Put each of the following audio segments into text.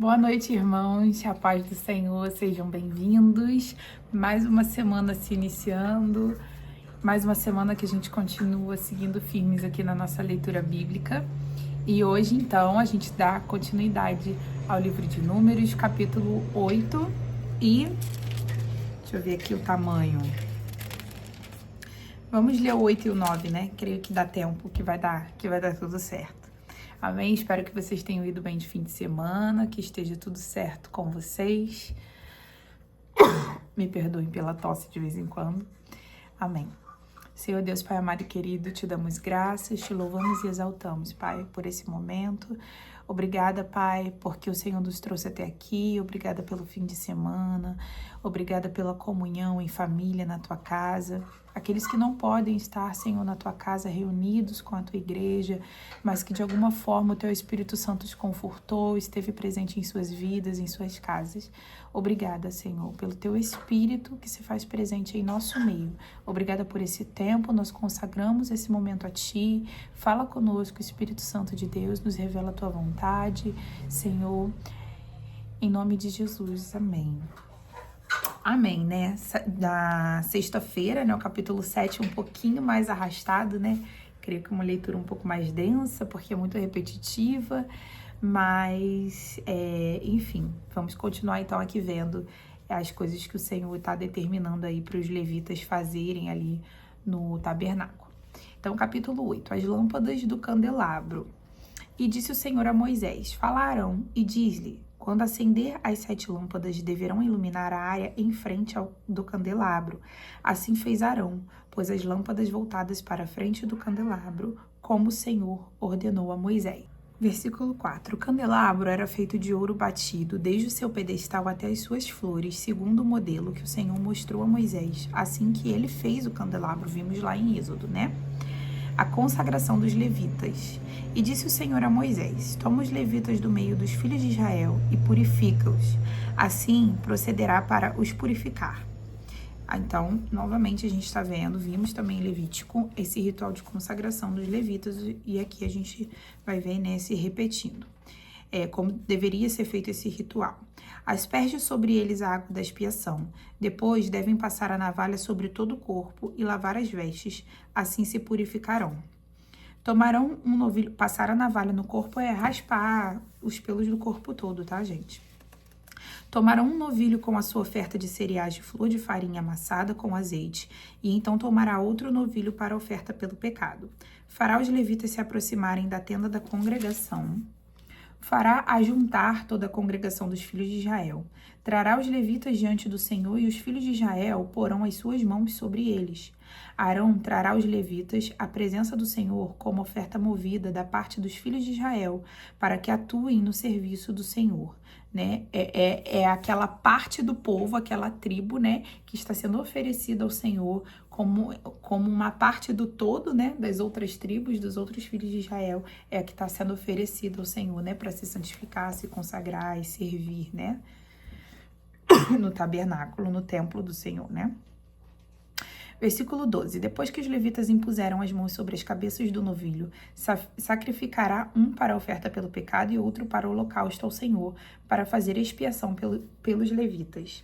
Boa noite, irmãos. A paz do Senhor, sejam bem-vindos. Mais uma semana se iniciando, mais uma semana que a gente continua seguindo firmes aqui na nossa leitura bíblica. E hoje, então, a gente dá continuidade ao livro de Números, capítulo 8. E deixa eu ver aqui o tamanho. Vamos ler o 8 e o 9, né? Creio que dá tempo, que vai dar tudo certo. Amém? Espero que vocês tenham ido bem de fim de semana, que esteja tudo certo com vocês. Me perdoem pela tosse de vez em quando. Amém. Senhor Deus, Pai amado e querido, te damos graças, te louvamos e exaltamos, Pai, por esse momento. Obrigada, Pai, porque o Senhor nos trouxe até aqui. Obrigada pelo fim de semana. Obrigada pela comunhão em família na tua casa. Aqueles que não podem estar, Senhor, na tua casa reunidos com a tua igreja, mas que de alguma forma o teu Espírito Santo os confortou, esteve presente em suas vidas, em suas casas. Obrigada, Senhor, pelo teu Espírito que se faz presente em nosso meio. Obrigada por esse tempo, nós consagramos esse momento a Ti. Fala conosco, Espírito Santo de Deus, nos revela a Tua vontade, Senhor, em nome de Jesus, amém. Amém, né? Da sexta-feira, né? O capítulo 7 um pouquinho mais arrastado, né? Creio que uma leitura um pouco mais densa, porque é muito repetitiva, mas, enfim, vamos continuar então aqui vendo as coisas que o Senhor está determinando aí para os levitas fazerem ali no tabernáculo. Então, capítulo 8, as lâmpadas do candelabro. E disse o Senhor a Moisés, fala a Arão e diz-lhe, quando acender as 7 lâmpadas, deverão iluminar a área em frente do candelabro. Assim fez Arão, pôs as lâmpadas voltadas para a frente do candelabro, como o Senhor ordenou a Moisés. Versículo 4. O candelabro era feito de ouro batido, desde o seu pedestal até as suas flores, segundo o modelo que o Senhor mostrou a Moisés. Assim que ele fez o candelabro, vimos lá em Êxodo, né? A consagração dos levitas. E disse o Senhor a Moisés, toma os levitas do meio dos filhos de Israel e purifica-os. Assim procederá para os purificar. Então, novamente a gente está vimos também em Levítico esse ritual de consagração dos levitas e aqui a gente vai ver, né, se repetindo. Como deveria ser feito esse ritual. Asperge sobre eles a água da expiação. Depois devem passar a navalha sobre todo o corpo e lavar as vestes, assim se purificarão. Tomarão um novilho, passar a navalha no corpo raspar os pelos do corpo todo, tá, gente? Tomarão um novilho com a sua oferta de cereais de flor de farinha amassada com azeite, e então tomará outro novilho para a oferta pelo pecado. Fará os levitas se aproximarem da tenda da congregação. Fará ajuntar toda a congregação dos filhos de Israel. Trará os levitas diante do Senhor e os filhos de Israel porão as suas mãos sobre eles. Arão trará os levitas à presença do Senhor como oferta movida da parte dos filhos de Israel, para que atuem no serviço do Senhor. Né? É aquela parte do povo, aquela tribo, né, que está sendo oferecida ao Senhor como uma parte do todo, né, das outras tribos, dos outros filhos de Israel, é a que está sendo oferecida ao Senhor, né, para se santificar, se consagrar e servir, né, no tabernáculo, no templo do Senhor, né. Versículo 12. Depois que os levitas impuseram as mãos sobre as cabeças do novilho, sacrificará um para a oferta pelo pecado e outro para o holocausto ao Senhor, para fazer expiação pelos levitas.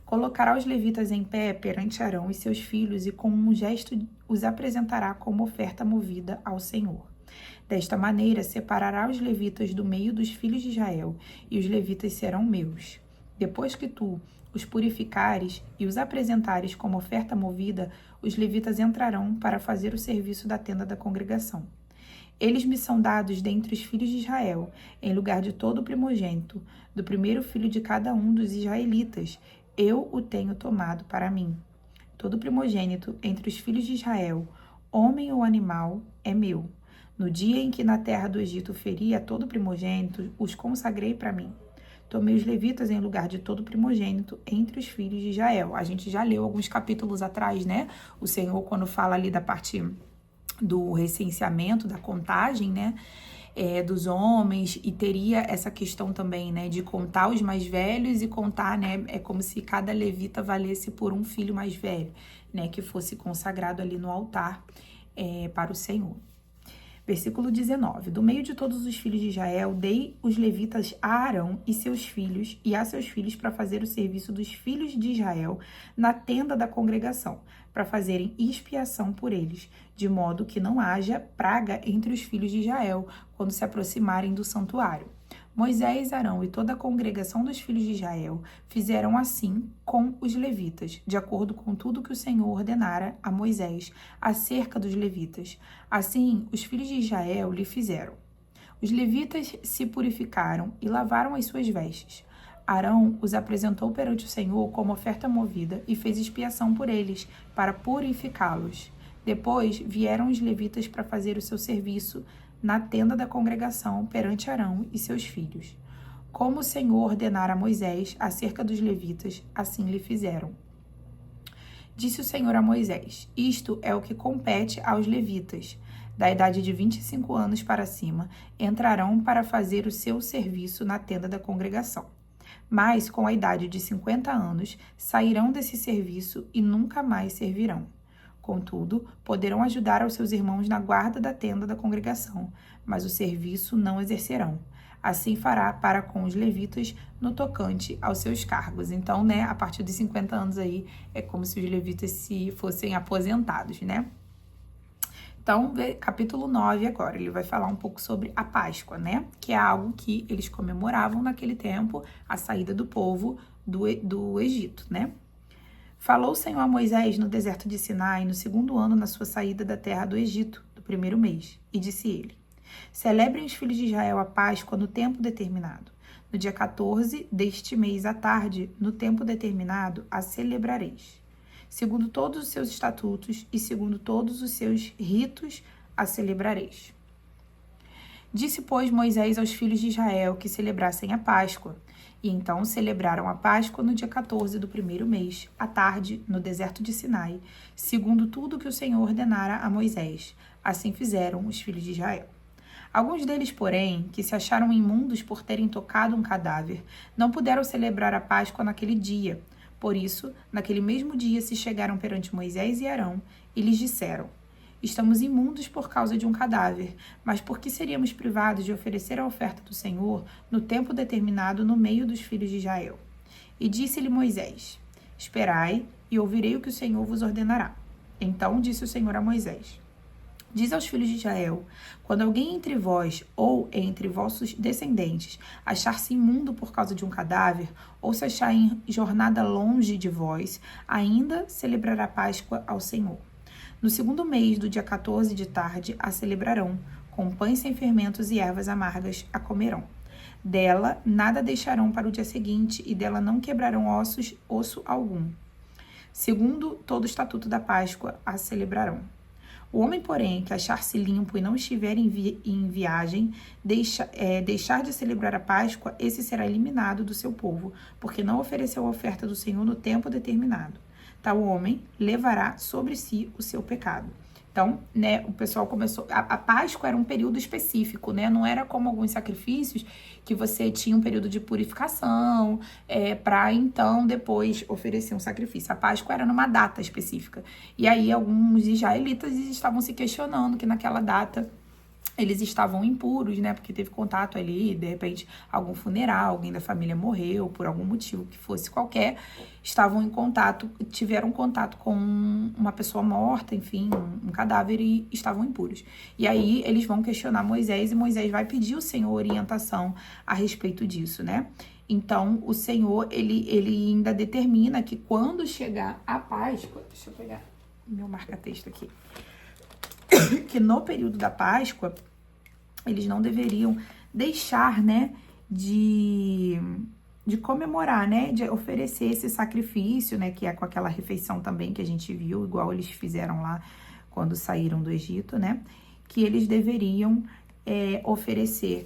Colocará os levitas em pé perante Arão e seus filhos e com um gesto os apresentará como oferta movida ao Senhor. Desta maneira, separará os levitas do meio dos filhos de Israel, e os levitas serão meus. Depois que tu os purificares e os apresentares como oferta movida, os levitas entrarão para fazer o serviço da tenda da congregação. Eles me são dados dentre os filhos de Israel, em lugar de todo o primogênito, do primeiro filho de cada um dos israelitas. Eu o tenho tomado para mim. Todo primogênito entre os filhos de Israel, homem ou animal, é meu. No dia em que na terra do Egito feri a todo primogênito, os consagrei para mim. Tomei os levitas em lugar de todo primogênito entre os filhos de Israel. A gente já leu alguns capítulos atrás, né? O Senhor, quando fala ali da parte do recenseamento, da contagem, né? Dos homens, e teria essa questão também, né? De contar os mais velhos e contar, né? É como se cada levita valesse por um filho mais velho, né? Que fosse consagrado ali no altar para o Senhor. Versículo 19. Do meio de todos os filhos de Israel, dei os levitas a Arão e seus filhos e a seus filhos para fazer o serviço dos filhos de Israel na tenda da congregação, para fazerem expiação por eles, de modo que não haja praga entre os filhos de Israel quando se aproximarem do santuário. Moisés, Arão e toda a congregação dos filhos de Israel fizeram assim com os levitas, de acordo com tudo que o Senhor ordenara a Moisés acerca dos levitas. Assim, os filhos de Israel lhe fizeram. Os levitas se purificaram e lavaram as suas vestes. Arão os apresentou perante o Senhor como oferta movida e fez expiação por eles, para purificá-los. Depois vieram os levitas para fazer o seu serviço na tenda da congregação perante Arão e seus filhos. Como o Senhor ordenara a Moisés acerca dos levitas, assim lhe fizeram. Disse o Senhor a Moisés: isto é o que compete aos levitas. Da idade de 25 anos para cima, entrarão para fazer o seu serviço na tenda da congregação. Mas, com a idade de 50 anos, sairão desse serviço e nunca mais servirão. Contudo, poderão ajudar aos seus irmãos na guarda da tenda da congregação, mas o serviço não exercerão. Assim fará para com os levitas no tocante aos seus cargos. Então, a partir de 50 anos aí, é como se os levitas se fossem aposentados, Então, capítulo 9 agora, ele vai falar um pouco sobre a Páscoa, Que é algo que eles comemoravam naquele tempo, a saída do povo do Egito, Falou o Senhor a Moisés no deserto de Sinai, no 2º ano na sua saída da terra do Egito, do 1º mês, e disse ele: celebrem os filhos de Israel a Páscoa no tempo determinado. No dia 14 deste mês à tarde, no tempo determinado, a celebrareis. Segundo todos os seus estatutos e segundo todos os seus ritos, a celebrareis. Disse, pois, Moisés aos filhos de Israel que celebrassem a Páscoa. E então celebraram a Páscoa no dia 14 do 1º mês, à tarde, no deserto de Sinai, segundo tudo que o Senhor ordenara a Moisés. Assim fizeram os filhos de Israel. Alguns deles, porém, que se acharam imundos por terem tocado um cadáver, não puderam celebrar a Páscoa naquele dia. Por isso, naquele mesmo dia se chegaram perante Moisés e Arão e lhes disseram: estamos imundos por causa de um cadáver, mas por que seríamos privados de oferecer a oferta do Senhor no tempo determinado no meio dos filhos de Israel? E disse-lhe Moisés: esperai e ouvirei o que o Senhor vos ordenará. Então disse o Senhor a Moisés: diz aos filhos de Israel: quando alguém entre vós ou entre vossos descendentes achar-se imundo por causa de um cadáver, ou se achar em jornada longe de vós, ainda celebrará Páscoa ao Senhor. No 2º mês, do dia 14 de tarde, a celebrarão, com pães sem fermentos e ervas amargas a comerão. Dela nada deixarão para o dia seguinte, e dela não quebrarão osso algum. Segundo todo o estatuto da Páscoa, a celebrarão. O homem, porém, que achar-se limpo e não estiver em viagem, deixar de celebrar a Páscoa, esse será eliminado do seu povo, porque não ofereceu a oferta do Senhor no tempo determinado. Tal homem levará sobre si o seu pecado. Então, o pessoal começou... A Páscoa era um período específico, Não era como alguns sacrifícios que você tinha um período de purificação para então depois oferecer um sacrifício. A Páscoa era numa data específica. E aí alguns israelitas estavam se questionando que naquela data eles estavam impuros, porque teve contato ali, de repente, algum funeral, alguém da família morreu, por algum motivo que fosse qualquer, tiveram contato com uma pessoa morta, enfim, um cadáver, e estavam impuros. E aí eles vão questionar Moisés, e Moisés vai pedir ao Senhor orientação a respeito disso, Então, o Senhor, ele ainda determina que quando chegar a Páscoa, deixa eu pegar meu marca-texto aqui, que no período da Páscoa, eles não deveriam deixar, de comemorar, de oferecer esse sacrifício, que é com aquela refeição também que a gente viu, igual eles fizeram lá quando saíram do Egito, que eles deveriam oferecer,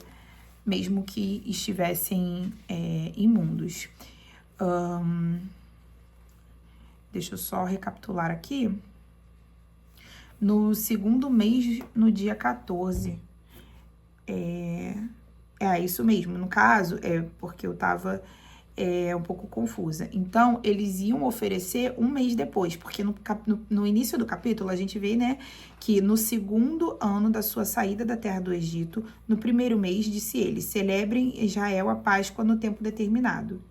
mesmo que estivessem imundos. Deixa eu só recapitular aqui. No 2º mês, no dia 14. Isso mesmo. No caso, porque eu tava um pouco confusa. Então, eles iam oferecer um mês depois, porque no início do capítulo a gente vê, né, que no segundo ano da sua saída da terra do Egito, no primeiro mês, disse ele, celebrem Israel a Páscoa no tempo determinado.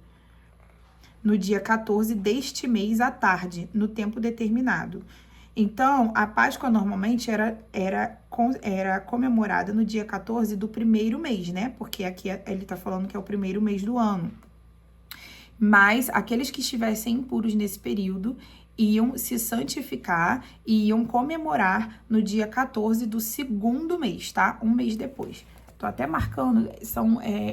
No dia 14 deste mês à tarde, no tempo determinado. Então, a Páscoa normalmente era comemorada no dia 14 do primeiro mês, né? Porque aqui ele tá falando que é o primeiro mês do ano. Mas aqueles que estivessem impuros nesse período iam se santificar e iam comemorar no dia 14 do segundo mês, tá? Um mês depois. Tô até marcando,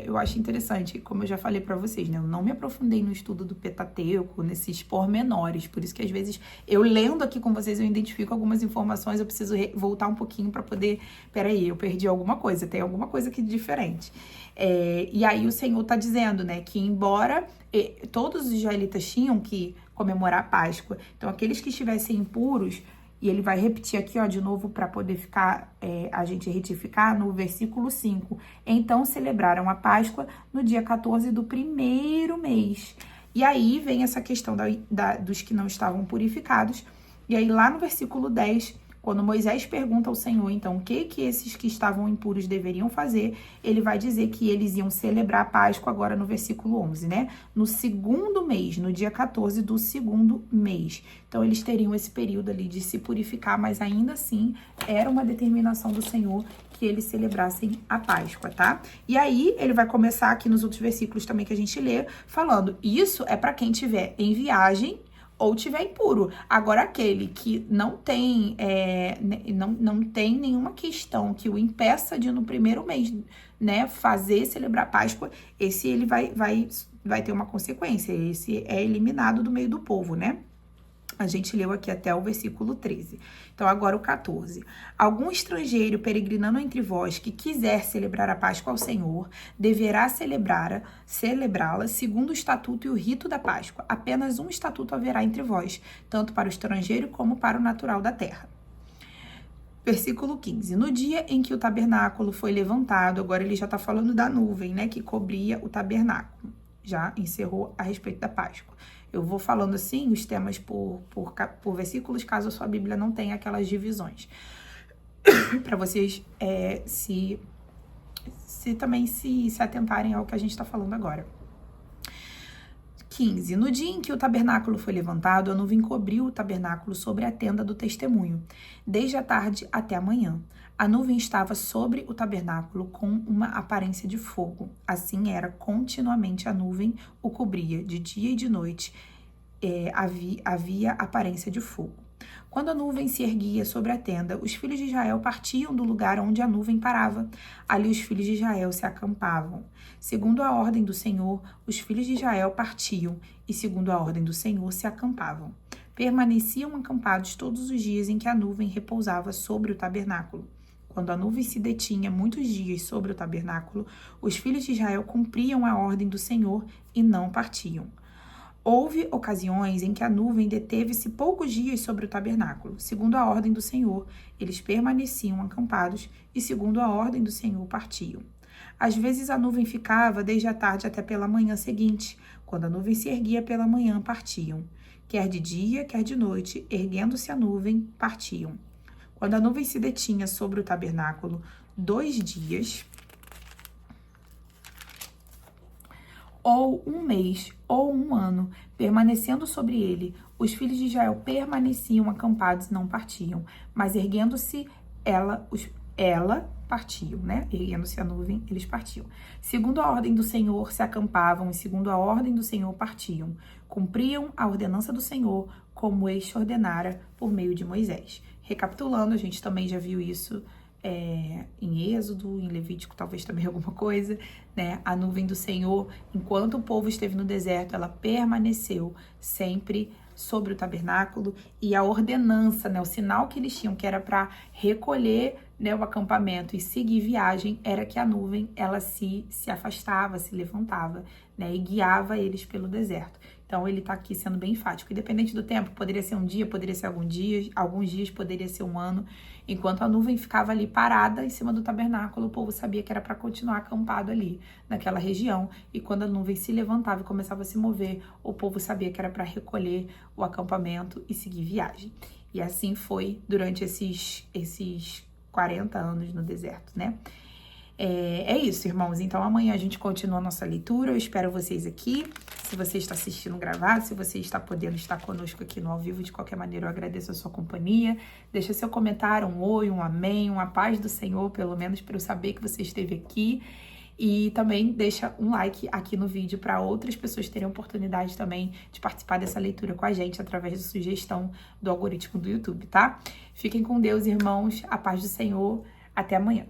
eu acho interessante, como eu já falei pra vocês, né? Eu não me aprofundei no estudo do Pentateuco, nesses pormenores, por isso que às vezes eu lendo aqui com vocês, eu identifico algumas informações, eu preciso voltar um pouquinho pra poder, peraí, eu perdi alguma coisa, tem alguma coisa aqui diferente. E aí o Senhor tá dizendo, né, que embora todos os israelitas tinham que comemorar a Páscoa, então aqueles que estivessem impuros, e ele vai repetir aqui, ó, de novo, para poder ficar, a gente retificar no versículo 5. Então, celebraram a Páscoa no dia 14 do primeiro mês. E aí, vem essa questão dos que não estavam purificados. E aí, lá no versículo 10, quando Moisés pergunta ao Senhor, então, o que esses que estavam impuros deveriam fazer, ele vai dizer que eles iam celebrar a Páscoa agora no versículo 11, né? No segundo mês, no dia 14 do segundo mês. Então, eles teriam esse período ali de se purificar, mas ainda assim, era uma determinação do Senhor que eles celebrassem a Páscoa, tá? E aí, ele vai começar aqui nos outros versículos também que a gente lê, falando, isso é para quem estiver em viagem ou tiver impuro. Agora, aquele que não tem, não tem nenhuma questão que o impeça de no primeiro mês, né, celebrar Páscoa, esse ele vai ter uma consequência, esse é eliminado do meio do povo, né? A gente leu aqui até o versículo 13. Então, agora o 14. Algum estrangeiro peregrinando entre vós que quiser celebrar a Páscoa ao Senhor, deverá celebrá-la segundo o estatuto e o rito da Páscoa. Apenas um estatuto haverá entre vós, tanto para o estrangeiro como para o natural da terra. Versículo 15. No dia em que o tabernáculo foi levantado, agora ele já está falando da nuvem, né, que cobria o tabernáculo. Já encerrou a respeito da Páscoa. Eu vou falando assim os temas por versículos, caso a sua Bíblia não tenha aquelas divisões. Para vocês também se atentarem ao que a gente está falando agora. 15. No dia em que o tabernáculo foi levantado, a nuvem cobriu o tabernáculo sobre a tenda do testemunho, desde a tarde até a manhã. A nuvem estava sobre o tabernáculo com uma aparência de fogo. Assim era, continuamente a nuvem o cobria, de dia e de noite havia aparência de fogo. Quando a nuvem se erguia sobre a tenda, os filhos de Israel partiam do lugar onde a nuvem parava. Ali os filhos de Israel se acampavam. Segundo a ordem do Senhor, os filhos de Israel partiam, e segundo a ordem do Senhor se acampavam. Permaneciam acampados todos os dias em que a nuvem repousava sobre o tabernáculo. Quando a nuvem se detinha muitos dias sobre o tabernáculo, os filhos de Israel cumpriam a ordem do Senhor e não partiam. Houve ocasiões em que a nuvem deteve-se poucos dias sobre o tabernáculo. Segundo a ordem do Senhor, eles permaneciam acampados e, segundo a ordem do Senhor, partiam. Às vezes a nuvem ficava desde a tarde até pela manhã seguinte. Quando a nuvem se erguia pela manhã, partiam. Quer de dia, quer de noite, erguendo-se a nuvem, partiam. Quando a nuvem se detinha sobre o tabernáculo 2 dias, ou um mês, ou um ano, permanecendo sobre ele, os filhos de Israel permaneciam acampados e não partiam, mas erguendo-se ela partiam, né? Erguendo-se a nuvem, eles partiam. Segundo a ordem do Senhor, se acampavam, e segundo a ordem do Senhor, partiam. Cumpriam a ordenança do Senhor, como este ordenara por meio de Moisés. Recapitulando, a gente também já viu isso em Êxodo, em Levítico, talvez também alguma coisa, né? A nuvem do Senhor, enquanto o povo esteve no deserto, ela permaneceu sempre sobre o tabernáculo, e a ordenança, né? O sinal que eles tinham, que era para recolher, né, o acampamento e seguir viagem, era que a nuvem, ela se afastava, se levantava, né, e guiava eles pelo deserto. Então, ele tá aqui sendo bem enfático. Independente do tempo, poderia ser um dia, poderia ser alguns dias, poderia ser um ano. Enquanto a nuvem ficava ali parada em cima do tabernáculo, o povo sabia que era para continuar acampado ali, naquela região. E quando a nuvem se levantava e começava a se mover, o povo sabia que era para recolher o acampamento e seguir viagem. E assim foi durante esses 40 anos no deserto, né? É isso, irmãos. Então, amanhã a gente continua a nossa leitura. Eu espero vocês aqui. Se você está assistindo gravado, se você está podendo estar conosco aqui no ao vivo, de qualquer maneira, eu agradeço a sua companhia. Deixa seu comentário, um oi, um amém, uma paz do Senhor, pelo menos para eu saber que você esteve aqui. E também deixa um like aqui no vídeo para outras pessoas terem a oportunidade também de participar dessa leitura com a gente através da sugestão do algoritmo do YouTube, tá? Fiquem com Deus, irmãos. A paz do Senhor. Até amanhã.